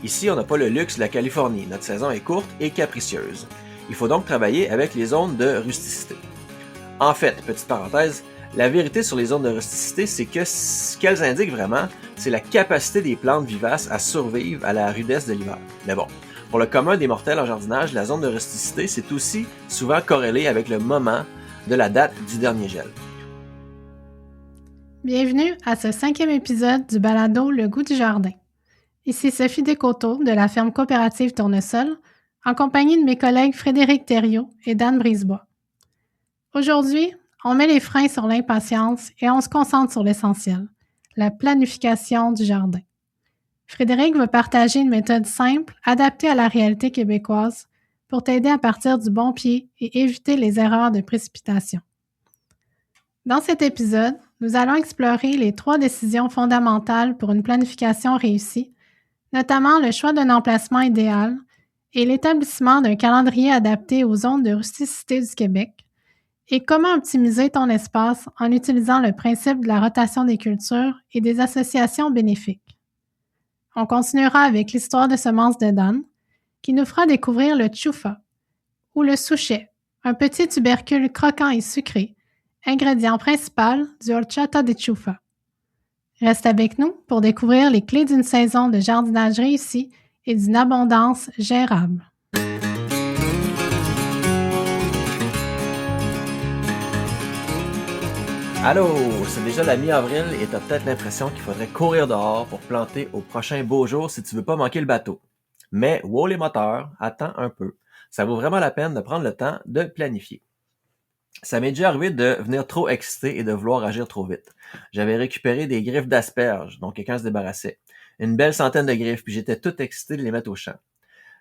Ici, on n'a pas le luxe de la Californie, notre saison est courte et capricieuse. Il faut donc travailler avec les zones de rusticité. En fait, petite parenthèse, la vérité sur les zones de rusticité, c'est que ce qu'elles indiquent vraiment, c'est la capacité des plantes vivaces à survivre à la rudesse de l'hiver. Mais bon, pour le commun des mortels en jardinage, la zone de rusticité, c'est aussi souvent corrélé avec le moment de la date du dernier gel. Bienvenue à ce 5e épisode du balado Le goût du jardin. Ici Sophie Descoteaux de la ferme coopérative Tournesol, en compagnie de mes collègues Frédéric Thériault et Dan Brisebois. Aujourd'hui, on met les freins sur l'impatience et on se concentre sur l'essentiel, la planification du jardin. Frédéric va partager une méthode simple, adaptée à la réalité québécoise, pour t'aider à partir du bon pied et éviter les erreurs de précipitation. Dans cet épisode, nous allons explorer les 3 décisions fondamentales pour une planification réussie, notamment le choix d'un emplacement idéal et l'établissement d'un calendrier adapté aux zones de rusticité du Québec, et comment optimiser ton espace en utilisant le principe de la rotation des cultures et des associations bénéfiques. On continuera avec l'histoire de semences de Dan, qui nous fera découvrir le tchoufa, ou le souchet, un petit tubercule croquant et sucré, ingrédient principal du horchata de tchoufa. Reste avec nous pour découvrir les clés d'une saison de jardinage réussie et d'une abondance gérable. Allô, c'est déjà la mi-avril et t'as peut-être l'impression qu'il faudrait courir dehors pour planter au prochain beau jour si tu veux pas manquer le bateau. Mais wow les moteurs, attends un peu. Ça vaut vraiment la peine de prendre le temps de planifier. Ça m'est déjà arrivé de venir trop excité et de vouloir agir trop vite. J'avais récupéré des griffes d'asperges dont quelqu'un se débarrassait. Une belle centaine de griffes, puis j'étais tout excité de les mettre au champ.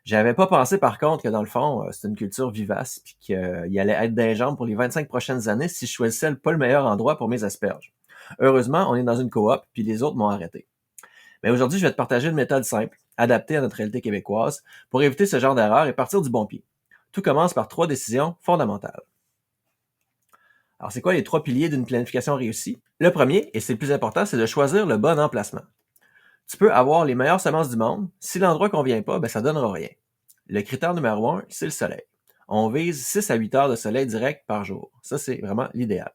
J'avais pas pensé par contre que dans le fond, c'est une culture vivace puis qu'il allait être d'un jambes pour les 25 prochaines années si je choisissais pas le meilleur endroit pour mes asperges. Heureusement, on est dans une coop puis les autres m'ont arrêté. Mais aujourd'hui, je vais te partager une méthode simple, adaptée à notre réalité québécoise, pour éviter ce genre d'erreur et partir du bon pied. Tout commence par 3 décisions fondamentales. Alors, c'est quoi les 3 piliers d'une planification réussie? Le premier, et c'est le plus important, c'est de choisir le bon emplacement. Tu peux avoir les meilleures semences du monde, si l'endroit convient pas, ça donnera rien. Le critère numéro 1, c'est le soleil. On vise 6 à 8 heures de soleil direct par jour. Ça, c'est vraiment l'idéal.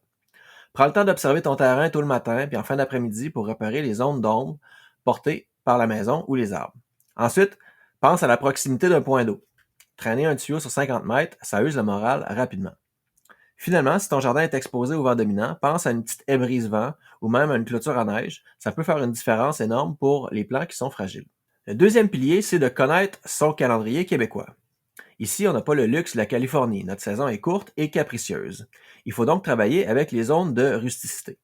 Prends le temps d'observer ton terrain tôt le matin puis en fin d'après-midi pour repérer les zones d'ombre portées par la maison ou les arbres. Ensuite, pense à la proximité d'un point d'eau. Traîner un tuyau sur 50 mètres, ça use le moral rapidement. Finalement, si ton jardin est exposé au vent dominant, pense à une petite haie brise-vent ou même à une clôture à neige. Ça peut faire une différence énorme pour les plants qui sont fragiles. Le deuxième pilier, c'est de connaître son calendrier québécois. Ici, on n'a pas le luxe de la Californie. Notre saison est courte et capricieuse. Il faut donc travailler avec les zones de rusticité.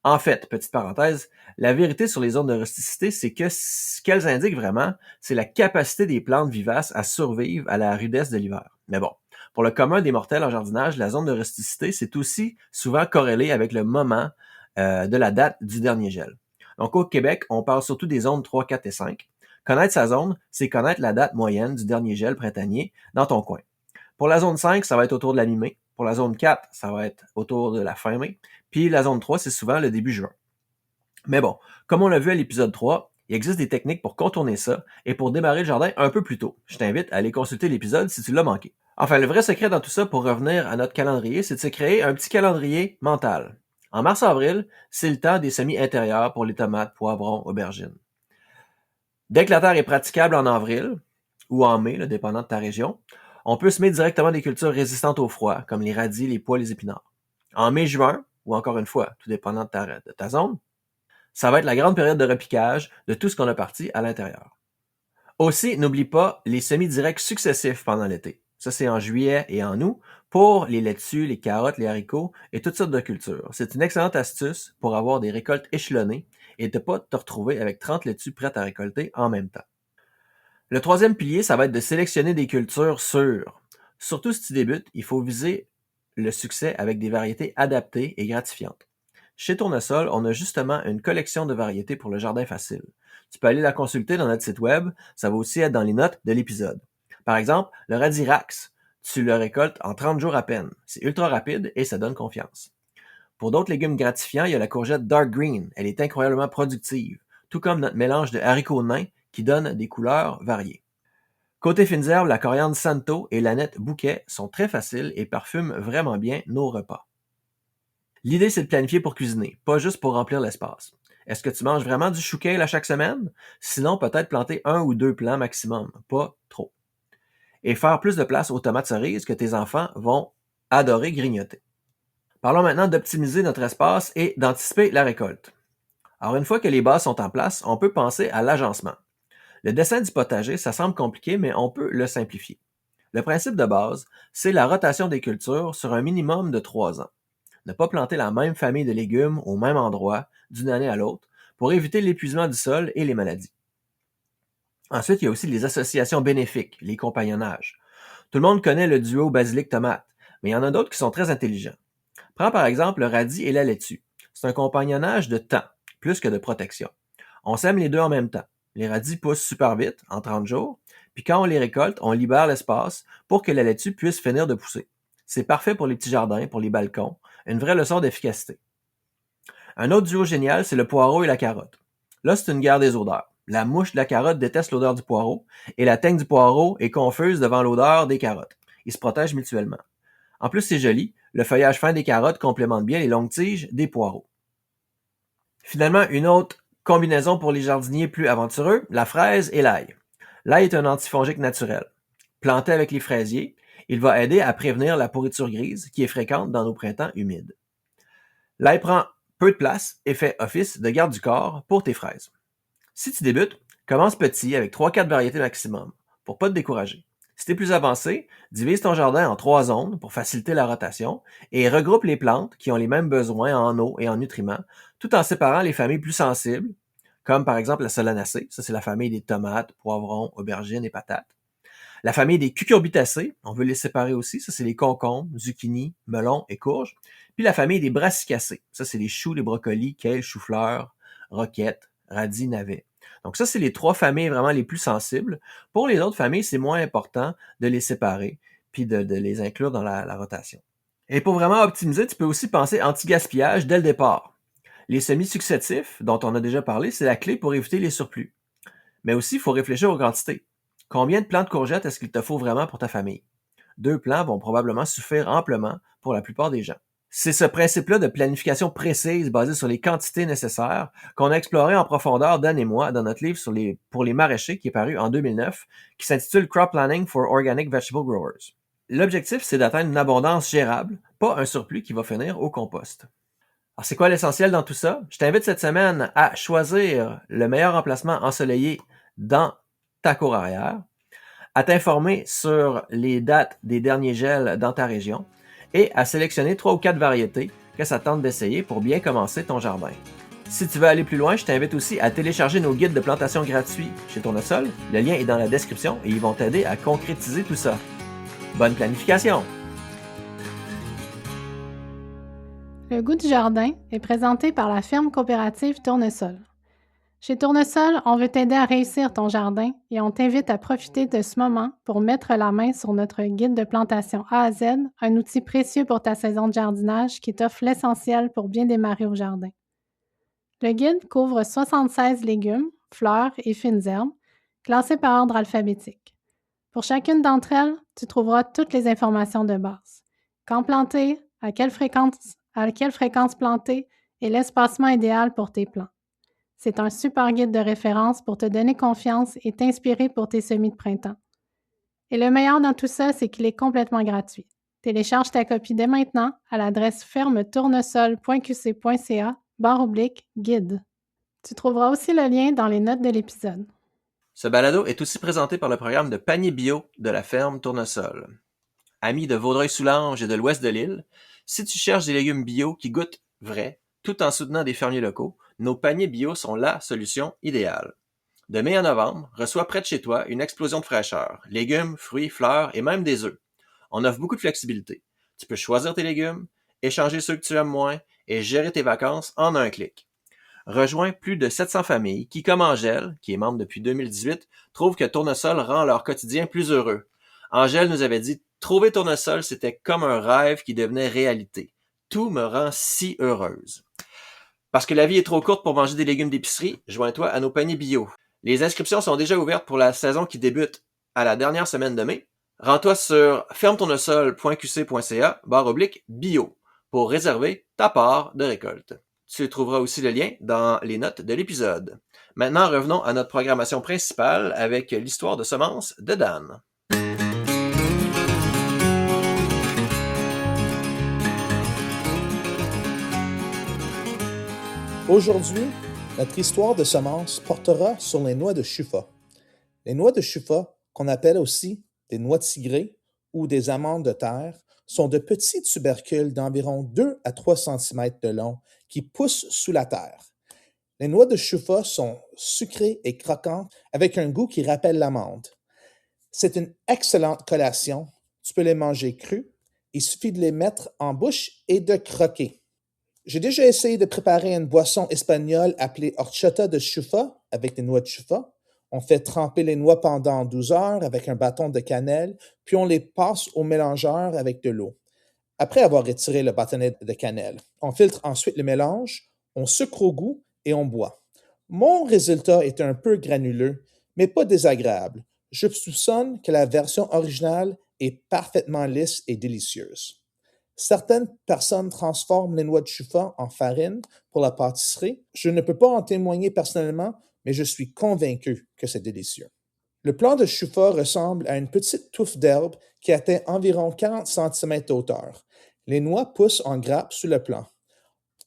En fait, petite parenthèse, la vérité sur les zones de rusticité, c'est que ce qu'elles indiquent vraiment, c'est la capacité des plantes vivaces à survivre à la rudesse de l'hiver. Mais bon, pour le commun des mortels en jardinage, la zone de rusticité, c'est aussi souvent corrélé avec le moment de la date du dernier gel. Donc au Québec, on parle surtout des zones 3, 4 et 5. Connaître sa zone, c'est connaître la date moyenne du dernier gel printanier dans ton coin. Pour la zone 5, ça va être autour de la mi-mai. Pour la zone 4, ça va être autour de la fin mai. Puis la zone 3, c'est souvent le début juin. Mais bon, comme on l'a vu à l'épisode 3, il existe des techniques pour contourner ça et pour démarrer le jardin un peu plus tôt. Je t'invite à aller consulter l'épisode si tu l'as manqué. Enfin, le vrai secret dans tout ça, pour revenir à notre calendrier, c'est de se créer un petit calendrier mental. En mars-avril, c'est le temps des semis intérieurs pour les tomates, poivrons, aubergines. Dès que la terre est praticable en avril, ou en mai, dépendant de ta région, on peut semer directement des cultures résistantes au froid, comme les radis, les pois, les épinards. En mai-juin, ou encore une fois, tout dépendant de ta zone, ça va être la grande période de repiquage de tout ce qu'on a parti à l'intérieur. Aussi, n'oublie pas les semis directs successifs pendant l'été. Ça, c'est en juillet et en août pour les laitues, les carottes, les haricots et toutes sortes de cultures. C'est une excellente astuce pour avoir des récoltes échelonnées et ne pas te retrouver avec 30 laitues prêtes à récolter en même temps. Le troisième pilier, ça va être de sélectionner des cultures sûres. Surtout si tu débutes, il faut viser le succès avec des variétés adaptées et gratifiantes. Chez Tournesol, on a justement une collection de variétés pour le jardin facile. Tu peux aller la consulter dans notre site web, ça va aussi être dans les notes de l'épisode. Par exemple, le radis Rax, tu le récoltes en 30 jours à peine. C'est ultra rapide et ça donne confiance. Pour d'autres légumes gratifiants, il y a la courgette Dark Green. Elle est incroyablement productive, tout comme notre mélange de haricots nains qui donnent des couleurs variées. Côté fines herbes, la coriandre santo et l'aneth bouquet sont très faciles et parfument vraiment bien nos repas. L'idée, c'est de planifier pour cuisiner, pas juste pour remplir l'espace. Est-ce que tu manges vraiment du chou kale à chaque semaine? Sinon, peut-être planter 1 ou 2 plants maximum, pas trop. Et faire plus de place aux tomates cerises que tes enfants vont adorer grignoter. Parlons maintenant d'optimiser notre espace et d'anticiper la récolte. Alors, une fois que les bases sont en place, on peut penser à l'agencement. Le dessin du potager, ça semble compliqué, mais on peut le simplifier. Le principe de base, c'est la rotation des cultures sur un minimum de 3 ans. Ne pas planter la même famille de légumes au même endroit d'une année à l'autre pour éviter l'épuisement du sol et les maladies. Ensuite, il y a aussi les associations bénéfiques, les compagnonnages. Tout le monde connaît le duo basilic-tomate, mais il y en a d'autres qui sont très intelligents. Prends par exemple le radis et la laitue. C'est un compagnonnage de temps, plus que de protection. On sème les deux en même temps. Les radis poussent super vite, en 30 jours, puis quand on les récolte, on libère l'espace pour que la laitue puisse finir de pousser. C'est parfait pour les petits jardins, pour les balcons, une vraie leçon d'efficacité. Un autre duo génial, c'est le poireau et la carotte. Là, c'est une guerre des odeurs. La mouche de la carotte déteste l'odeur du poireau, et la teigne du poireau est confuse devant l'odeur des carottes. Ils se protègent mutuellement. En plus, c'est joli, le feuillage fin des carottes complémente bien les longues tiges des poireaux. Finalement, une autre combinaison pour les jardiniers plus aventureux, la fraise et l'ail. L'ail est un antifongique naturel. Planté avec les fraisiers, il va aider à prévenir la pourriture grise qui est fréquente dans nos printemps humides. L'ail prend peu de place et fait office de garde du corps pour tes fraises. Si tu débutes, commence petit avec 3-4 variétés maximum pour pas te décourager. Si tu es plus avancé, divise ton jardin en 3 zones pour faciliter la rotation et regroupe les plantes qui ont les mêmes besoins en eau et en nutriments, tout en séparant les familles plus sensibles, comme par exemple la solanacée, ça c'est la famille des tomates, poivrons, aubergines et patates. La famille des cucurbitacées, on veut les séparer aussi, ça c'est les concombres, zucchini, melons et courges. Puis la famille des brassicacées, ça c'est les choux, les brocolis, kale, chou-fleur, roquettes, radis, navets. Donc ça, c'est les 3 familles vraiment les plus sensibles. Pour les autres familles, c'est moins important de les séparer puis de les inclure dans la rotation. Et pour vraiment optimiser, tu peux aussi penser anti-gaspillage dès le départ. Les semis successifs, dont on a déjà parlé, c'est la clé pour éviter les surplus. Mais aussi, il faut réfléchir aux quantités. Combien de plants de courgettes est-ce qu'il te faut vraiment pour ta famille? 2 plants vont probablement suffire amplement pour la plupart des gens. C'est ce principe-là de planification précise basé sur les quantités nécessaires qu'on a exploré en profondeur Dan et moi dans notre livre pour les maraîchers qui est paru en 2009, qui s'intitule Crop Planning for Organic Vegetable Growers. L'objectif, c'est d'atteindre une abondance gérable, pas un surplus qui va finir au compost. Alors, c'est quoi l'essentiel dans tout ça? Je t'invite cette semaine à choisir le meilleur emplacement ensoleillé dans ta cour arrière, à t'informer sur les dates des derniers gels dans ta région, et à sélectionner 3 ou 4 variétés que ça tente d'essayer pour bien commencer ton jardin. Si tu veux aller plus loin, je t'invite aussi à télécharger nos guides de plantation gratuits chez Tournesol. Le lien est dans la description et ils vont t'aider à concrétiser tout ça. Bonne planification! Le goût du jardin est présenté par la ferme coopérative Tournesol. Chez Tournesol, on veut t'aider à réussir ton jardin et on t'invite à profiter de ce moment pour mettre la main sur notre guide de plantation A à Z, un outil précieux pour ta saison de jardinage qui t'offre l'essentiel pour bien démarrer au jardin. Le guide couvre 76 légumes, fleurs et fines herbes, classés par ordre alphabétique. Pour chacune d'entre elles, tu trouveras toutes les informations de base. Quand planter, à quelle fréquence planter et l'espacement idéal pour tes plants. C'est un super guide de référence pour te donner confiance et t'inspirer pour tes semis de printemps. Et le meilleur dans tout ça, c'est qu'il est complètement gratuit. Télécharge ta copie dès maintenant à l'adresse fermetournesol.qc.ca/guide. Tu trouveras aussi le lien dans les notes de l'épisode. Ce balado est aussi présenté par le programme de panier bio de la ferme Tournesol. Amis de Vaudreuil-Soulanges et de l'ouest de l'île, si tu cherches des légumes bio qui goûtent vrai, tout en soutenant des fermiers locaux, nos paniers bio sont la solution idéale. De mai à novembre, reçois près de chez toi une explosion de fraîcheur, légumes, fruits, fleurs et même des œufs. On offre beaucoup de flexibilité. Tu peux choisir tes légumes, échanger ceux que tu aimes moins et gérer tes vacances en un clic. Rejoins plus de 700 familles qui, comme Angèle, qui est membre depuis 2018, trouvent que Tournesol rend leur quotidien plus heureux. Angèle nous avait dit « Trouver Tournesol, c'était comme un rêve qui devenait réalité. Tout me rend si heureuse. » Parce que la vie est trop courte pour manger des légumes d'épicerie, joins-toi à nos paniers bio. Les inscriptions sont déjà ouvertes pour la saison qui débute à la dernière semaine de mai. Rends-toi sur fermetournesol.qc.ca/bio pour réserver ta part de récolte. Tu trouveras aussi le lien dans les notes de l'épisode. Maintenant, revenons à notre programmation principale avec l'histoire de semences de Dan. Aujourd'hui, notre histoire de semences portera sur les noix de Shuffa. Les noix de Shuffa, qu'on appelle aussi des noix tigrées ou des amandes de terre, sont de petits tubercules d'environ 2 à 3 cm de long qui poussent sous la terre. Les noix de Shuffa sont sucrées et croquantes avec un goût qui rappelle l'amande. C'est une excellente collation. Tu peux les manger crus. Il suffit de les mettre en bouche et de croquer. J'ai déjà essayé de préparer une boisson espagnole appelée horchata de Shuffa avec des noix de Shuffa. On fait tremper les noix pendant 12 heures avec un bâton de cannelle, puis on les passe au mélangeur avec de l'eau. Après avoir retiré le bâtonnet de cannelle, on filtre ensuite le mélange, on sucre au goût et on boit. Mon résultat est un peu granuleux, mais pas désagréable. Je soupçonne que la version originale est parfaitement lisse et délicieuse. Certaines personnes transforment les noix de Shuffa en farine pour la pâtisserie. Je ne peux pas en témoigner personnellement, mais je suis convaincu que c'est délicieux. Le plant de Shuffa ressemble à une petite touffe d'herbe qui atteint environ 40 cm de hauteur. Les noix poussent en grappes sous le plant.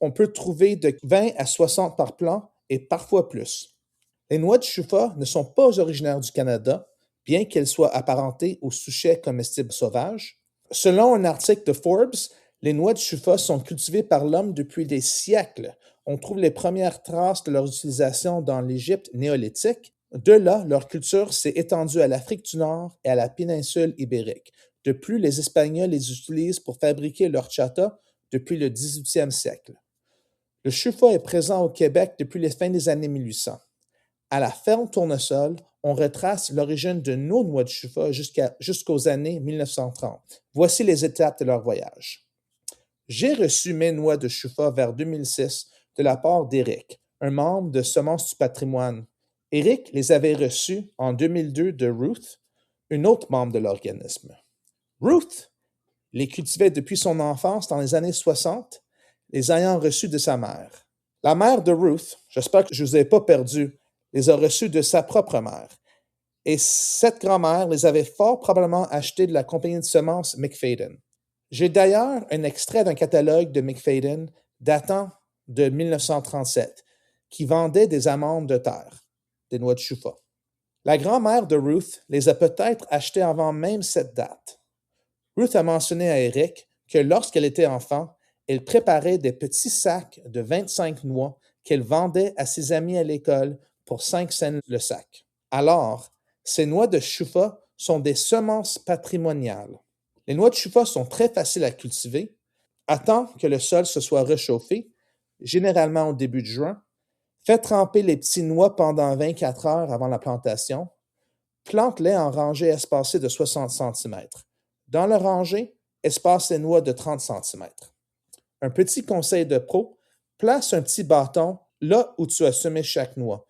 On peut trouver de 20 à 60 par plant et parfois plus. Les noix de Shuffa ne sont pas originaires du Canada, bien qu'elles soient apparentées aux souchets comestibles sauvages. Selon un article de Forbes, les noix de Shuffa sont cultivées par l'homme depuis des siècles. On trouve les premières traces de leur utilisation dans l'Égypte néolithique. De là, leur culture s'est étendue à l'Afrique du Nord et à la péninsule ibérique. De plus, les Espagnols les utilisent pour fabriquer leur chata depuis le 18e siècle. Le Shuffa est présent au Québec depuis les fins des années 1800. À la ferme Tournesol, on retrace l'origine de nos noix de Shuffa jusqu'aux années 1930. Voici les étapes de leur voyage. J'ai reçu mes noix de Shuffa vers 2006 de la part d'Éric, un membre de Semences du patrimoine. Éric les avait reçus en 2002 de Ruth, une autre membre de l'organisme. Ruth les cultivait depuis son enfance dans les années 60, les ayant reçus de sa mère. La mère de Ruth, j'espère que je ne vous ai pas perdu, les a reçus de sa propre mère. Et cette grand-mère les avait fort probablement achetés de la compagnie de semences McFadden. J'ai d'ailleurs un extrait d'un catalogue de McFadden datant de 1937 qui vendait des amandes de terre, des noix de Shuffa. La grand-mère de Ruth les a peut-être achetées avant même cette date. Ruth a mentionné à Eric que lorsqu'elle était enfant, elle préparait des petits sacs de 25 noix qu'elle vendait à ses amis à l'école pour 5 cents le sac. Alors, ces noix de Shuffa sont des semences patrimoniales. Les noix de Shuffa sont très faciles à cultiver. Attends que le sol se soit réchauffé, généralement au début de juin. Fais tremper les petits noix pendant 24 heures avant la plantation. Plante-les en rangées espacées de 60 cm. Dans le rangée, espace les noix de 30 cm. Un petit conseil de pro, place un petit bâton là où tu as semé chaque noix.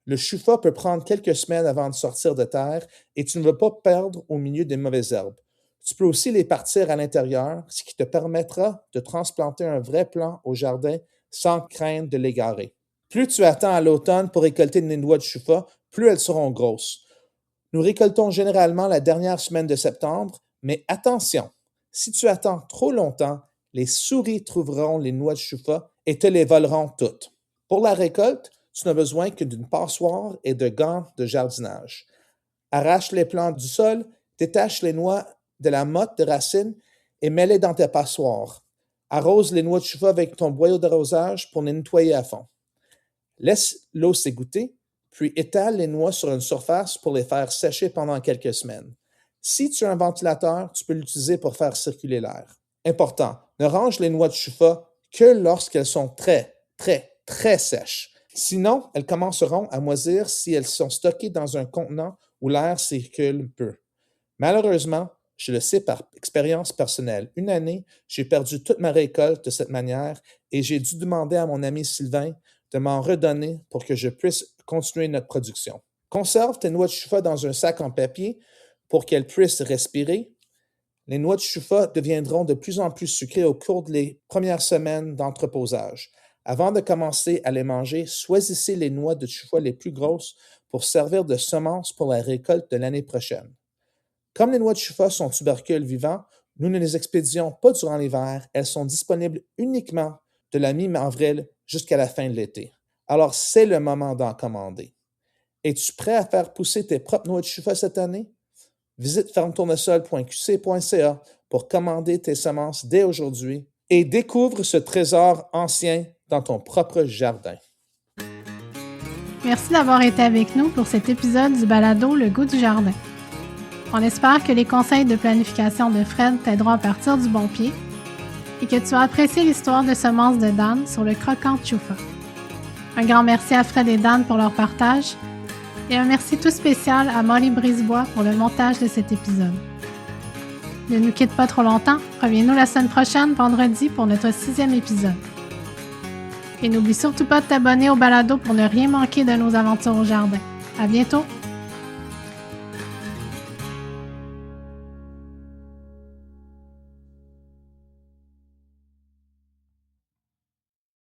Le Shuffa peut prendre quelques semaines avant de sortir de terre et tu ne veux pas perdre au milieu des mauvaises herbes. Tu peux aussi les partir à l'intérieur, ce qui te permettra de transplanter un vrai plant au jardin sans craindre de l'égarer. Plus tu attends à l'automne pour récolter des noix de Shuffa, plus elles seront grosses. Nous récoltons généralement la dernière semaine de septembre, mais attention, si tu attends trop longtemps, les souris trouveront les noix de Shuffa et te les voleront toutes. Pour la récolte, tu n'as besoin que d'une passoire et de gants de jardinage. Arrache les plants du sol, détache les noix de la motte de racines et mets-les dans tes passoires. Arrose les noix de Shuffa avec ton boyau d'arrosage pour les nettoyer à fond. Laisse l'eau s'égoutter, puis étale les noix sur une surface pour les faire sécher pendant quelques semaines. Si tu as un ventilateur, tu peux l'utiliser pour faire circuler l'air. Important, ne range les noix de Shuffa que lorsqu'elles sont très, très, très sèches. Sinon, elles commenceront à moisir si elles sont stockées dans un contenant où l'air circule peu. Malheureusement, je le sais par expérience personnelle. Une année, j'ai perdu toute ma récolte de cette manière et j'ai dû demander à mon ami Sylvain de m'en redonner pour que je puisse continuer notre production. Conserve tes noix de chuffa dans un sac en papier pour qu'elles puissent respirer. Les noix de chuffa deviendront de plus en plus sucrées au cours des premières semaines d'entreposage. Avant de commencer à les manger, choisissez les noix de chuffa les plus grosses pour servir de semences pour la récolte de l'année prochaine. Comme les noix de chuffa sont tubercules vivants, nous ne les expédions pas durant l'hiver. Elles sont disponibles uniquement de la mi-avril jusqu'à la fin de l'été. Alors, c'est le moment d'en commander. Es-tu prêt à faire pousser tes propres noix de chuffa cette année? Visite fermetournesol.qc.ca pour commander tes semences dès aujourd'hui et découvre ce trésor ancien dans ton propre jardin. Merci d'avoir été avec nous pour cet épisode du balado Le goût du jardin. On espère que les conseils de planification de Fred t'aideront à partir du bon pied et que tu as apprécié l'histoire de semences de Dan sur le croquant chuffa. Un grand merci à Fred et Dan pour leur partage et un merci tout spécial à Molly Brisebois pour le montage de cet épisode. Ne nous quitte pas trop longtemps, reviens-nous la semaine prochaine, vendredi, pour notre 6e épisode. Et n'oublie surtout pas de t'abonner au balado pour ne rien manquer de nos aventures au jardin. À bientôt!